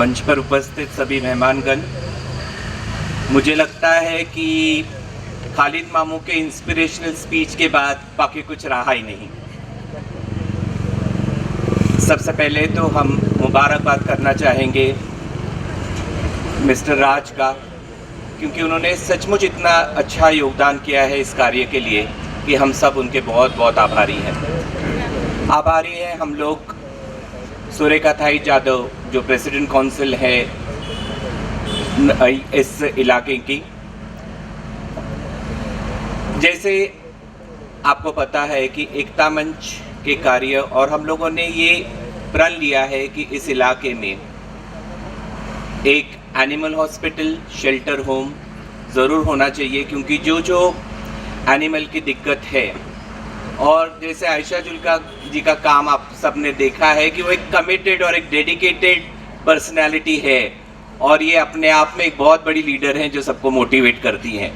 मंच पर उपस्थित सभी मेहमानगण, मुझे लगता है कि खालिद मामू के इंस्पिरेशनल स्पीच के बाद बाकी कुछ रहा ही नहीं। सबसे पहले तो हम मुबारकबाद करना चाहेंगे मिस्टर राज का, क्योंकि उन्होंने सचमुच इतना अच्छा योगदान किया है इस कार्य के लिए कि हम सब उनके बहुत बहुत आभारी हैं। आभारी हैं हम लोग सूर्यकांत जाधव जो प्रेसिडेंट काउंसिल है इस इलाके की। जैसे आपको पता है कि एकता मंच के कार्य और हम लोगों ने ये प्रण लिया है कि इस इलाके में एक एनिमल हॉस्पिटल, शेल्टर होम ज़रूर होना चाहिए, क्योंकि जो एनिमल की दिक्कत है, और जैसे आयशा जुल्का जी का काम आप सब ने देखा है कि वो एक कमिटेड और एक डेडिकेटेड पर्सनालिटी है, और ये अपने आप में एक बहुत बड़ी लीडर हैं जो सबको मोटिवेट करती हैं।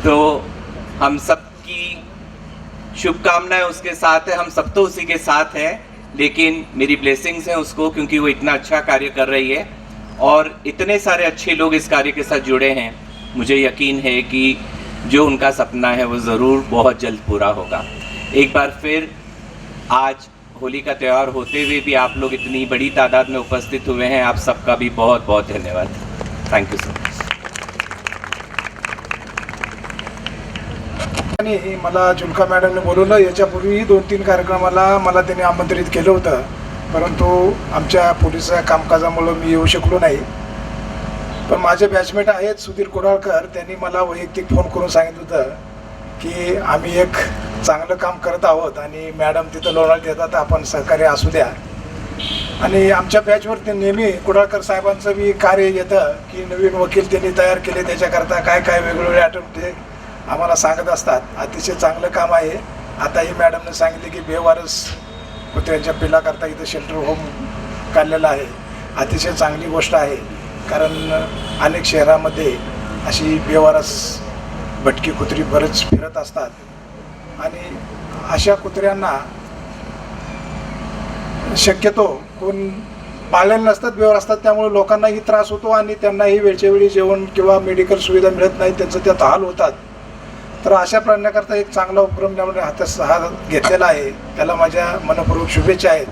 तो हम सब की शुभकामनाएं उसके साथ है, हम सब तो उसी के साथ हैं, लेकिन मेरी ब्लेसिंग्स हैं उसको, क्योंकि वो इतना अच्छा कार्य कर रही है और इतने सारे अच्छे लोग इस कार्य के साथ जुड़े हैं। मुझे यकीन है कि जो उनका सपना है वो ज़रूर बहुत जल्द पूरा होगा। एक बार फिर आज होली का त्यौहार होते हुए भी आप लोग इतनी बड़ी तादाद में उपस्थित हुए हैं, आप सबका भी बहुत बहुत धन्यवाद। Thank you so much. आणि मला जुल्का मॅडमने बोलवलं। याच्यापूर्वीही 2-3 कार्यक्रमाला मला त्यांनी आमंत्रित केलं होतं, परंतु आमच्या पोलीस कामकाजामुळे मी येऊ शकलो नाही। पण माझे बॅचमेट आहेत सुधीर कोडाळकर, त्यांनी मला वैयक्तिक फोन करून सांगितलं होतं की आम्ही एक चांगलं काम करत आहोत आणि मॅडम तिथं लोणावळ्यात येतात, आपण सहकार्य असू द्या। आणि आमच्या बॅचवर ते नेहमी कोडाळकर साहेबांचं बी कार्य येतं की नवीन वकील त्यांनी तयार केले, त्याच्याकरता काय काय वेगवेगळे आयटम ते आम्हाला सांगत असतात। अतिशय चांगलं काम आहे। आताही मॅडमने सांगितले की बेवारस कुत्र्यांच्या पिल्लाकरता इथं शेल्टर होम काढलेलं आहे। अतिशय चांगली गोष्ट आहे, कारण अनेक शहरामध्ये अशी बेवारस भटकी कुत्री बरेच फिरत असतात आणि अशा कुत्र्यांना शक्यतो कोण पाळलेले नसतात, बेवार असतात, त्यामुळे लोकांनाही त्रास होतो आणि त्यांनाही वेळच्या वेळी जेवण किंवा मेडिकल सुविधा मिळत नाही, त्यांचं त्यात हाल होतात। तर अशा प्राण्याकरता एक चांगला उपक्रम हातात घेतलेला आहे, त्याला माझ्या मनपूर्वक शुभेच्छा आहेत।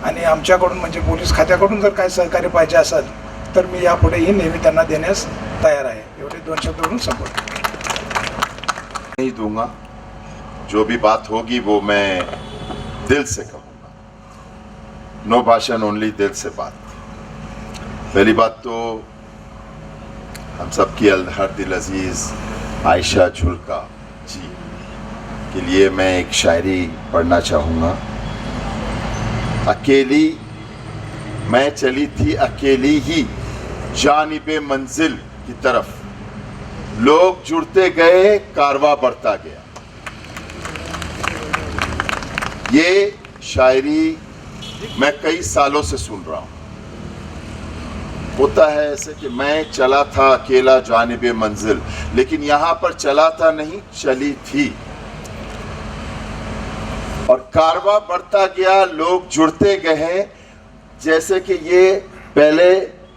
आणि आमच्याकडून म्हणजे पोलीस खात्याकडून जर काय सहकार्य पाहिजे असेल तर मी यापुढेही नेहमी त्यांना देण्यास तयार आहे। एवढे 2 शब्द बोलून संपवतो। नहीं दूंगा, जो भी बात होगी वो मैं दिल से कहूँगा। नो भाषण, ओनली दिल से बात। पहली बात तो हम सबकी हर दिल अजीज आयशा जुल्का जी के लिए मैं एक शायरी पढ़ना चाहूँगा। अकेली मैं चली थी अकेली ही जानिबे मंजिल की तरफ, लोग जुड़ते गए कारवां बढ़ता गया। ये शायरी मैं कई सालों से सुन रहा हूँ। होता है ऐसे कि मैं चला था अकेला जानिबे मंजिल, लेकिन यहाँ पर चला था नहीं, चली थी, और कारवां बढ़ता गया, लोग जुड़ते गए। जैसे कि ये पहले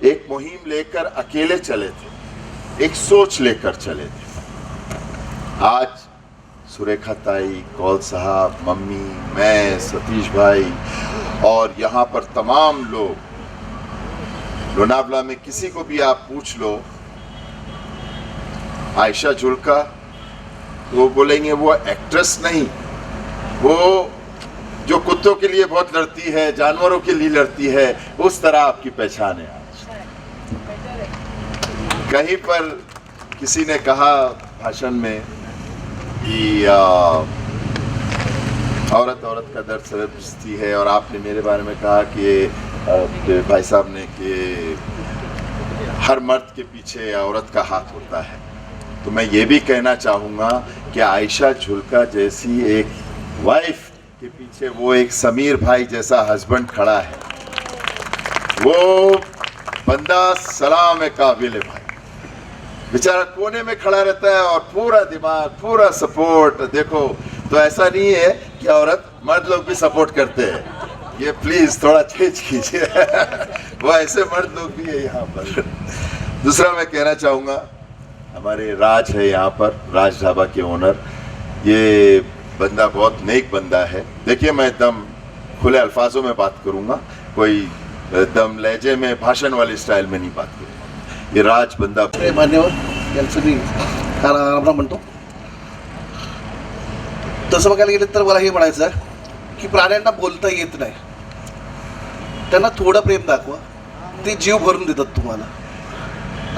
एक मुहिम लेकर अकेले चले थे, एक सोच लेकर चले थे। आज सुरेखा ताई, कौल साहब, मम्मी, मैं, सतीश भाई और यहाँ पर तमाम लोग, लोनावला में किसी को भी आप पूछ लो आयशा जुल्का, तो वो बोलेंगे वो एक्ट्रेस नहीं, वो जो कुत्तों के लिए बहुत लड़ती है, जानवरों के लिए लड़ती है, उस तरह आपकी पहचान है। आज कहीं पर किसी ने कहा भाषण में कि औरत का दर्द समझती है, और आपने मेरे बारे में कहा कि भाई साहब ने कि हर मर्द के पीछे औरत का हाथ होता है। तो मैं ये भी कहना चाहूँगा कि आयशा जुल्का जैसी एक वाइफ के पीछे वो एक समीर भाई जैसा हस्बैंड खड़ा है, वो बंदा सलाम है, काबिल है भाई। बेचारा कोने में खड़ा रहता है और पूरा दिमाग, पूरा सपोर्ट। देखो तो ऐसा नहीं है कि औरत, मर्द लोग भी सपोर्ट करते हैं, ये प्लीज थोड़ा चेंज कीजिए। वो ऐसे मर्द लोग भी है यहाँ पर। दूसरा मैं कहना चाहूँगा, हमारे राज है यहाँ पर, राज ढाबा के ओनर, ये बंदा बहुत नेक बंदा है। देखिए, मैं एकदम खुले अल्फाजों में बात करूँगा, कोई दम लहजे में भाषण वाली स्टाईल में नहीं बात करूँगा। ये राज बंदा मान्यवर यांचं मी राम म्हणतो. तसं बघायला गेलं तर मला हे म्हणायचं आहे की प्राण्यांना बोलता येत नाही, त्यांना थोडं प्रेम दाखवा, ते जीव भरून देतात तुम्हाला.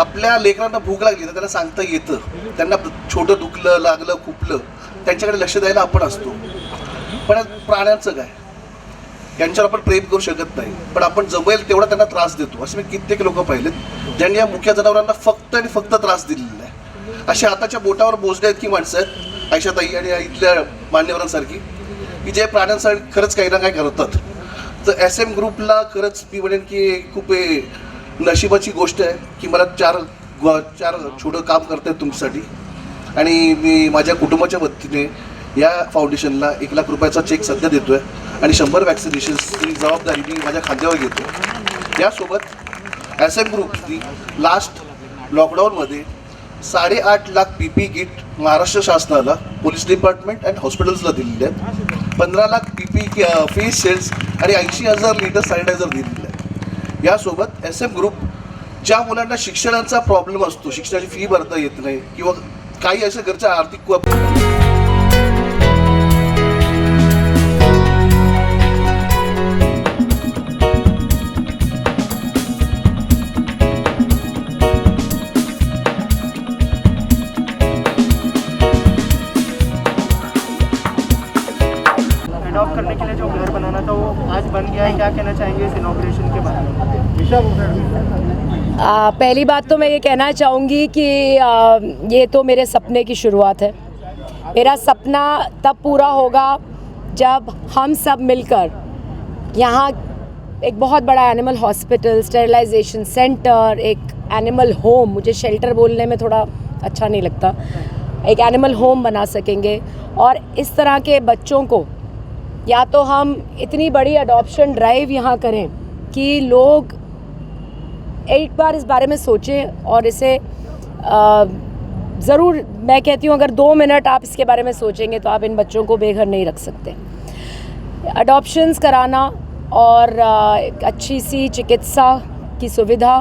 आपल्या लेकरांना भूक लागली तर त्यांना सांगता येतं, त्यांना छोटं दुखलं लागलं खुपलं त्यांच्याकडे लक्ष द्यायला आपण असतो. पण प्राण्यांचं काय, यांच्यावर आपण प्रेम करू शकत नाही, पण आपण जमेल तेवढा त्यांना त्रास देतो. असे मी कित्येक लोक पाहिलेत ज्यांनी या मुख्य जनावरांना फक्त आणि फक्त त्रास दिलेला आहे. अशी हाताच्या बोटावर मोजण्या इतकी माणसं आहेत आयशाताई आणि इथल्या मान्यवरांसारखी की जे प्राण्यांसाठी खरंच काही ना काही करतात. तर SM ग्रुपला खरंच मी म्हणेन की खूप नशिबाची गोष्ट आहे की मला चार छोटं काम करता येत तुमच्यासाठी. आणि मी माझ्या कुटुंबाच्या वतीने या फाउंडेशनला 1 लाख रुपयाचा चेक सध्या देतो आहे आणि 100 वॅक्सिनेशन्सची जबाबदारी मी माझ्या खांद्यावर घेतो. यासोबत SM ग्रुपनी लास्ट लॉकडाऊनमध्ये 8.5 लाख PP किट महाराष्ट्र शासनाला, पोलीस डिपार्टमेंट अँड हॉस्पिटल्सला दिलेले आहेत. 15 लाख PP फेस शील्ड्स आणि 80,000 लिटर सॅनिटायझर दिलेले आहेत. यासोबत SM ग्रुप ज्या मुलांना शिक्षणाचा प्रॉब्लेम असतो, शिक्षणाची फी भरता येत नाही किंवा काही अशा घरच्या आर्थिक अडॉप्ट करने के लिए जो घर बनाना था वो आज बन गया है. क्या कहना चाहेंगे इस इनॉग्रेशन के बारे में? पहली बात तो मैं ये कहना चाहूँगी कि ये तो मेरे सपने की शुरुआत है. मेरा सपना तब पूरा होगा जब हम सब मिलकर यहाँ एक बहुत बड़ा एनिमल हॉस्पिटल, स्टेरिलाइजेशन सेंटर, एक एनिमल होम, मुझे शेल्टर बोलने में थोड़ा अच्छा नहीं लगता, एक एनिमल होम बना सकेंगे. और इस तरह के बच्चों को या तो हम इतनी बड़ी अडॉप्शन ड्राइव यहाँ करें कि लोग एक बार इस बारे में सोचें और इसे ज़रूर, मैं कहती हूँ अगर 2 मिनट आप इसके बारे में सोचेंगे तो आप इन बच्चों को बेघर नहीं रख सकते. अडॉप्शंस कराना और एक अच्छी सी चिकित्सा की सुविधा,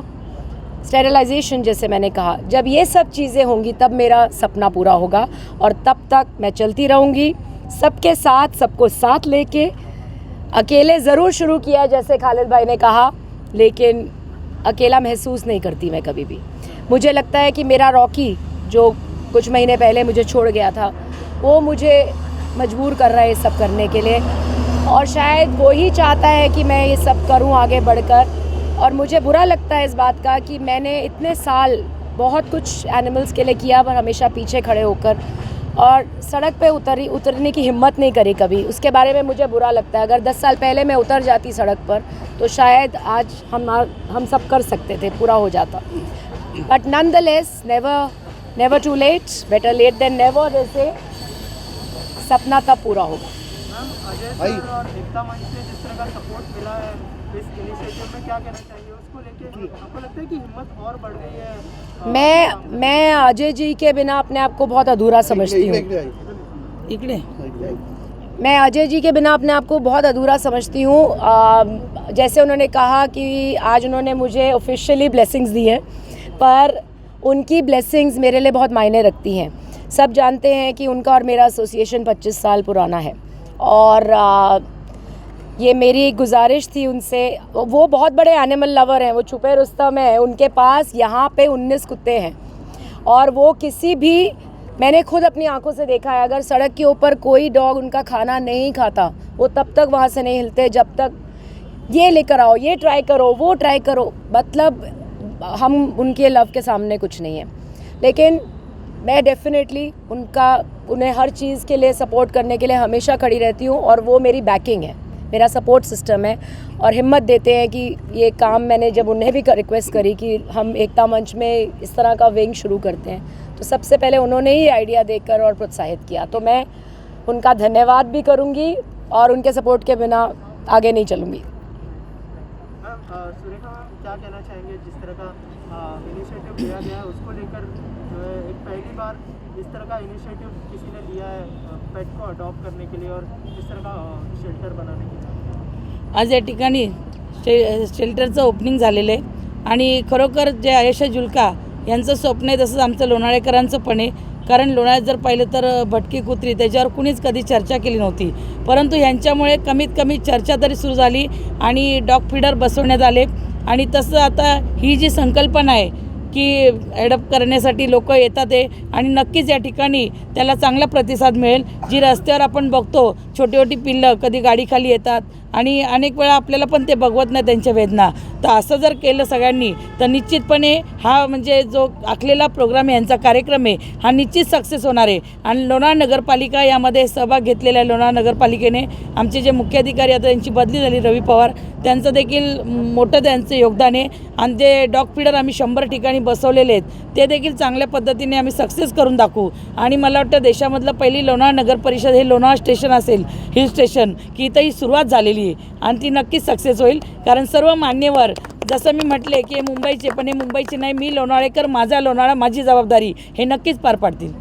स्टेरिलाइजेशन जैसे मैंने कहा, जब ये सब चीज़ें होंगी तब मेरा सपना पूरा होगा. और तब तक मैं चलती रहूँगी सबके साथ, सबको साथ लेके. अकेले ज़रूर शुरू किया जैसे खालिद भाई ने कहा, लेकिन अकेला महसूस नहीं करती मैं कभी भी. मुझे लगता है कि मेरा रॉकी जो कुछ महीने पहले मुझे छोड़ गया था, वो मुझे मजबूर कर रहा है ये सब करने के लिए. और शायद वो ही चाहता है कि मैं ये सब करूं आगे बढ़कर. और मुझे बुरा लगता है इस बात का कि मैंने इतने साल बहुत कुछ एनिमल्स के लिए किया पर हमेशा पीछे खड़े होकर और सड़क पे उतरने की हिम्मत नहीं करी कभी. उसके बारे में मुझे बुरा लगता है. अगर 10 साल पहले मैं उतर जाती सड़क पर तो शायद आज हम सब कर सकते थे, पूरा हो जाता. But nonetheless never too late, better late than never. जैसे सपना तब पूरा होगा. अजय सर और एकता मंच से जिस तरह का सपोर्ट मिला है इस इनिशिएटिव में, क्या कहना चाहिए उसको लेके? आपको लगता है कि हिम्मत और बढ़ गई है? मैं अजय जी के बिना अपने आप को बहुत अधूरा समझती हूँ. मैं अजय जी के बिना अपने आप को बहुत अधूरा समझती हूँ. जैसे उन्होंने कहा कि आज उन्होंने मुझे ऑफिशियली ब्लेसिंग्स दी हैं, पर उनकी ब्लेसिंग्स मेरे लिए बहुत मायने रखती हैं. सब जानते हैं कि उनका और मेरा एसोसिएशन 25 साल पुराना है. और ये मेरी गुजारिश थी उनसे. वो बहुत बड़े एनिमल लवर हैं, वो छुपे रुस्तम हैं. उनके पास यहाँ पे 19 कुत्ते हैं और वो किसी भी, मैंने खुद अपनी आंखों से देखा है, अगर सड़क के ऊपर कोई डॉग उनका खाना नहीं खाता वो तब तक वहाँ से नहीं हिलते जब तक ये लेकर आओ, ये ट्राई करो, वो ट्राई करो. मतलब हम उनके लव के सामने कुछ नहीं है. लेकिन मैं डेफिनेटली उन्हें हर चीज़ के लिए सपोर्ट करने के लिए हमेशा खड़ी रहती हूँ. और वो मेरी बैकिंग है, मेरा सपोर्ट सिस्टम है. और हिम्मत देते हैं कि ये काम, मैंने जब उन्हें भी रिक्वेस्ट करी कि हम एकता मंच में इस तरह का विंग शुरू करते हैं, तो सबसे पहले उन्होंने ही आइडिया देकर और प्रोत्साहित किया. तो मैं उनका धन्यवाद भी करूँगी और उनके सपोर्ट के बिना आगे नहीं चलूँगी. सुरेखा मैम, क्या कहना चाहेंगे जिस तरह का इनिशिएटिव लिया गया है उसको लेकर जो है एक पहली बार इस तरह का इनिशिएटिव किसी ने लिया है पेट को अडॉप्ट करने के लिए और इस तरह का शेल्टर बनाने के लिए। आज या ठिकाणी शेल्टरचं ओपनिंग झालेलं आहे आणि खरोखर जे आयशा जुल्का यांचं स्वप्न आहे तसंच आमचं लोणाळेकरांचं पण आहे. कारण लोणाळ्यात जर पाहिलं तर भटकी कुत्री त्याच्यावर कुणीच कधी चर्चा केली नव्हती, परंतु ह्यांच्यामुळे कमीत कमी चर्चा तरी सुरू झाली आणि डॉग फीडर बसवण्यात आले. आणि तसं आता ही जी संकल्पना आहे की ॲडॉप्ट करण्यासाठी लोक येतात आहे आणि नक्कीच या ठिकाणी त्याला चांगला प्रतिसाद मिळेल. जी रस्त्यावर आपण बघतो छोटी छोटी पिल्लं कधी गाडीखाली येतात आणि अनेक वेळा आपल्याला पण ते बघवत नाही त्यांच्या वेदना. तर असं जर केलं सगळ्यांनी तर निश्चितपणे हा म्हणजे जो आखलेला प्रोग्राम आहे यांचा कार्यक्रम आहे हा निश्चित सक्सेस होणार आहे. आणि लोणावळा नगरपालिका यामध्ये सहभाग घेतलेला आहे. लोणावळा नगरपालिकेने आमचे जे मुख्याधिकारी आता त्यांची बदली झाली रवी पवार त्यांचं देखील मोठं त्यांचं योगदान आहे. आणि जे डॉग फीडर आम्ही 100 ठिकाणी बसवलेले आहेत ते देखील चांगल्या पद्धतीने आम्ही सक्सेस करून दाखवू. आणि मला वाटतं देशामधलं पहिली लोणावळा नगर परिषद हे लोणावळा स्टेशन असेल हिल स्टेशन की इथं ही सुरुवात झालेली आहे आणि ती नक्कीच सक्सेस होईल. कारण सर्व मान्यवर जसं मी म्हटले की हे मुंबईचे पण हे मुंबईचे नाही, मी लोणावळेकर माझा लोणावळा माझी जबाबदारी हे नक्कीच पार पाडतील.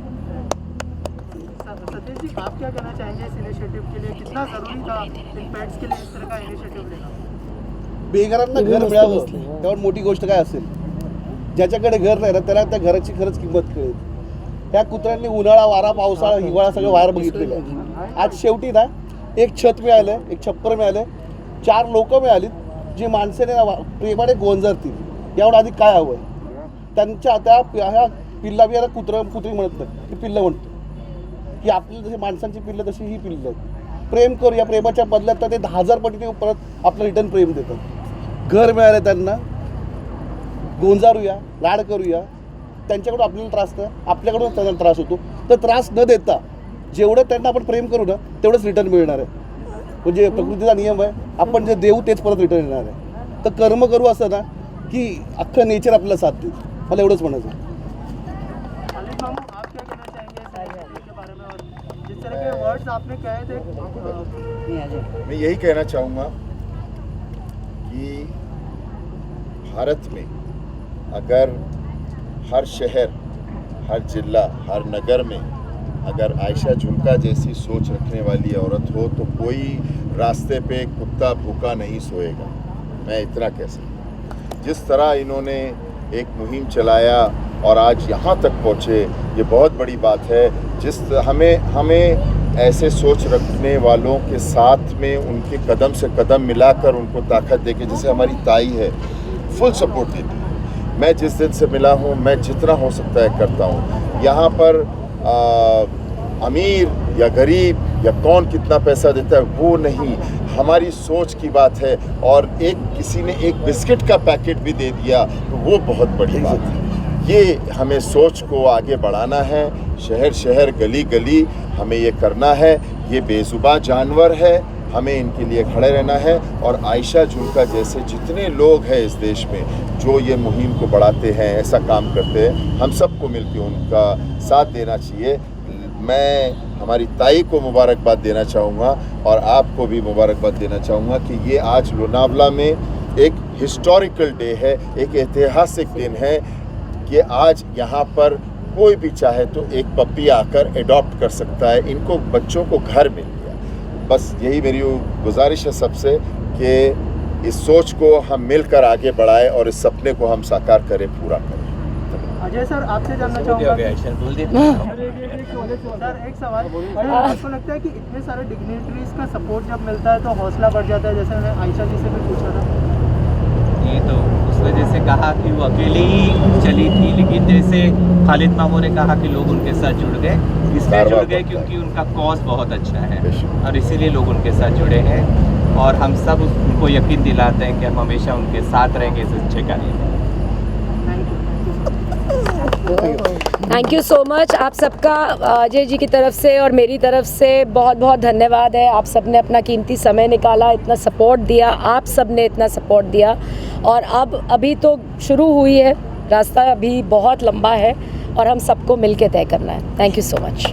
सतीश जी आप क्या कहना चाहेंगे इस इनिशिएटिव के लिए कितना ज़रूरी था इन पेट्स के लिए इस तरह का इनिशिएटिव लेना? बेघरांना घर मिळावं त्यावर मोठी गोष्ट काय असेल. ज्याच्याकडे घर नाही ना त्याला त्या घराची खरंच किंमत कळेल. त्या कुत्र्यांनी उन्हाळा वारा पावसाळा हिवाळा सगळं वायर बघितलेलं आहे. आज शेवटी ना एक छत मिळालं, एक छप्पर मिळालं, 4 लोक मिळालीत जी माणसाने प्रेमाने गोंजारतील यावर आधी काय हवं आहे. त्यांच्या त्या ह्या पिल्ला बियाला कुत्री म्हणत नाही, ती पिल्लं म्हणतो की आपली जशी माणसांची पिल्लं तशी ही पिल्लं आहेत. प्रेम करू, या प्रेमाच्या बदल्यात तर ते 10,000 पटीने परत आपलं रिटर्न प्रेम देतात. घर मिळालं त्यांना, गोंजारूया, लाड करूया. त्यांच्याकडून आपल्याला त्रास नाही, आपल्याकडून त्यांना त्रास होतो. तर त्रास न देता जेवढं त्यांना आपण प्रेम करू ना तेवढंच रिटर्न मिळणार आहे. म्हणजे प्रकृतीचा नियम आहे, आपण जे देऊ तेच परत रिटर्न येणार आहे. तर कर्म करू असं ना की अख्खं नेचर आपल्याला साथ देईल. मला एवढंच म्हणायचं आहे. खालिद मामू आप क्या कहना चाहेंगे इस इनिशिएटिव के बारे में और जिस तरह के वर्ड्स आपने कहे थे? मैं यही कहना चाहूँगा कि भारत में अगर हर शहर, हर जिला, हर नगर में अगर आयशा जुल्का जैसी सोच रखने वाली औरत हो तो कोई रास्ते पे कुत्ता भूखा नहीं सोएगा. मैं इतना कह सकता. जिस तरह इन्होंने एक मुहिम चलाया और आज यहाँ तक पहुँचे, ये बहुत बड़ी बात है. हमें ऐसे सोच रखने वालों के साथ में उनके कदम से कदम मिलाकर उनको ताकत दे के, जैसे हमारी ताई है फुल सपोर्ट देती है. मैं जिस दिन से मिला हूँ मैं जितना हो सकता है करता हूँ. यहाँ पर अमीर या गरीब या कौन कितना पैसा देता है वो नहीं, हमारी सोच की बात है. और किसी ने एक बिस्किट का पैकेट भी दे दिया तो वो बहुत बड़ी बात है. ये हमें सोच को आगे बढ़ाना है. शहर शहर गली गली हमें ये करना है. ये बेजुबान जानवर है, हमें इनके लिए खड़े रहना है. और आयशा जुल्का जैसे जितने लोग हैं इस देश में जो ये मुहिम को बढ़ाते हैं, ऐसा काम करते हैं, हम सबको मिलकर उनका साथ देना चाहिए. मैं हमारी ताई को मुबारकबाद देना चाहूँगा और आपको भी मुबारकबाद देना चाहूँगा कि ये आज लोनावला में एक हिस्टोरिकल डे है, एक ऐतिहासिक दिन है कि आज यहाँ पर कोई भी चाहे तो एक पप्पी आकर एडॉप्ट कर सकता है. इनको बच्चों को घर मिल गया. बस यही मेरी गुजारिश है सबसे कि इस सोच को हम मिलकर आगे बढ़ाएं और इस सपने को हम साकार करें, पूरा करें. अजय सर आपसे जानना चाहूँगा सर एक सवाल. आपको लगता है कि इतने सारे डिग्निटरीज का सपोर्ट जब मिलता है तो हौसला बढ़ जाता है? जैसे मैंने आयशा जी से भी पूछा था. ये तो उस वजह से कहा कि वो अकेली ही चली थी, लेकिन जैसे खालिद मामू ने कहा कि लोग उनके साथ जुड़ गए, इसलिए जुड़ गए क्योंकि उनका कॉज बहुत अच्छा है और इसीलिए लोग उनके साथ जुड़े हैं. और हम सब उनको यकीन दिलाते हैं कि हम हमेशा उनके साथ रहेंगे इस अच्छे कार्य में. Thank you so much. आप सबका अजय जी की तरफ से और मेरी तरफ से बहुत बहुत धन्यवाद है. आप सब ने अपना कीमती समय निकाला, इतना सपोर्ट दिया, आप सब ने इतना सपोर्ट दिया. और अब अभी तो शुरू हुई है, रास्ता अभी बहुत लंबा है और हम सबको मिल के तय करना है. Thank you so much.